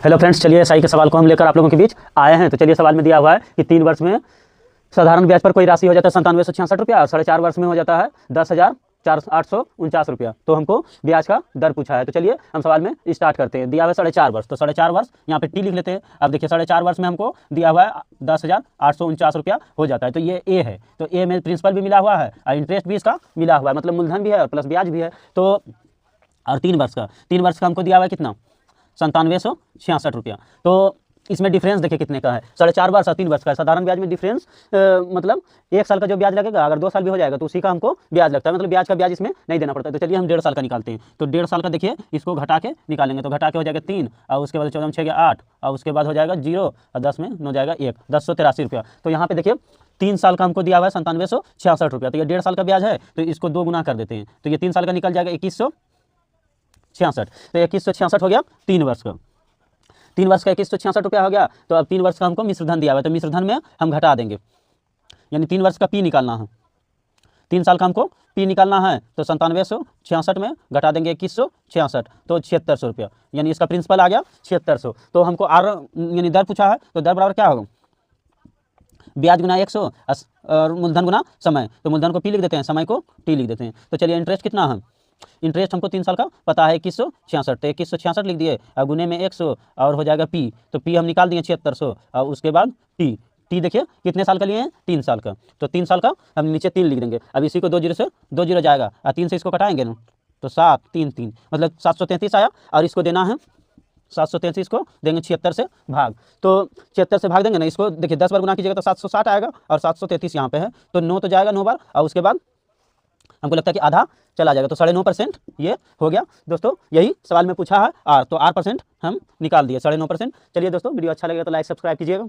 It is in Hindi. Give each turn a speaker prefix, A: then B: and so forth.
A: हेलो फ्रेंड्स, चलिए एसआई के सवाल को हम लेकर आप लोगों के बीच आए हैं। तो चलिए, सवाल में दिया हुआ है कि 3 वर्ष में साधारण ब्याज पर कोई राशि हो जाता है 9766 रुपया और 4.5 वर्ष में हो जाता है 10,849 रुपया। तो हमको ब्याज का दर पूछा है। तो चलिए हम सवाल में स्टार्ट करते हैं। दिया हुआ है 4.5 वर्ष, तो 4.5 वर्ष यहाँ पे टी लिख लेते हैं। अब देखिए 4.5 वर्ष में हमको दिया हुआ है 10,849 रुपया हो जाता है। तो ये ए है, तो ए में प्रिंसिपल भी मिला हुआ है और इंटरेस्ट भी इसका मिला हुआ है, मतलब मूलधन भी है और प्लस ब्याज भी है। तो और 3 वर्ष का हमको दिया हुआ है कितना, 9766 रुपया। तो इसमें डिफरेंस देखिए कितने का है, 4.5 वर्ष और 3 वर्ष का है। साधारण ब्याज में डिफरेंस मतलब 1 साल का जो ब्याज लगेगा, अगर 2 साल भी हो जाएगा तो उसी का हमको ब्याज लगता है, मतलब ब्याज का ब्याज इसमें नहीं देना पड़ता है। तो चलिए हम 1.5 साल का निकालते हैं। तो 1.5 साल का देखिए, इसको घटा के निकालेंगे तो घटा के हो जाएगा 3 और उसके बाद 14 में 6 8 और उसके बाद हो जाएगा 0 और 10 में 9 जाएगा 1, 1083 रुपया। तो यहाँ पे देखिए 3 साल का हमको दिया हुआ है 9766 रुपया। तो ये 1.5 साल का ब्याज है, तो इसको 2 गुना कर देते हैं। तो ये 3 साल का निकल जाएगा 2166। तो 2166 हो गया 3 वर्ष का। 3 वर्ष का 2166 रुपया हो गया। तो अब 3 वर्ष का हमको मिश्रधन दिया हुआ है, तो मिश्रधन में हम घटा देंगे, यानी 3 वर्ष का पी निकालना है। 3 साल का हमको पी निकालना है, तो 9766 में घटा देंगे 2166, तो 7600 रुपया, यानी इसका प्रिंसिपल आ गया 7600। तो हमको आर यानी दर पूछा है, तो दर बराबर क्या होगा, ब्याज गुना 100 और मूलधन गुना समय। तो मूलधन को पी लिख देते हैं, समय को टी लिख देते हैं। तो चलिए इंटरेस्ट कितना है, इंटरेस्ट हमको 3 साल का पता है 2166, तो 2166 लिख दिए और गुने में 100 और हो जाएगा पी। तो पी हम निकाल दिए 7600 और उसके बाद टी देखिए कितने साल का लिए हैं, 3 साल का। तो 3 साल का हम नीचे 3 लिख देंगे। अब इसी को 2 जीरो से 2 जीरो जाएगा और 3 से इसको कटाएंगे ना, तो 7 3 3 मतलब 733 आया। और इसको देना है 733 को देंगे 76 से भाग, तो 76 से भाग देंगे ना, इसको देखिए 10 बार गुना कीजिएगा तो 760 आएगा और 733 यहाँ पे है, तो 9 तो जाएगा 9 बार और उसके बाद हमको लगता है कि आधा चला जाएगा, तो 9.5% ये हो गया। दोस्तों यही सवाल में पूछा है आर, तो R% हम निकाल दिए 9.5%। चलिए दोस्तों, वीडियो अच्छा लगेगा तो लाइक सब्सक्राइब कीजिएगा।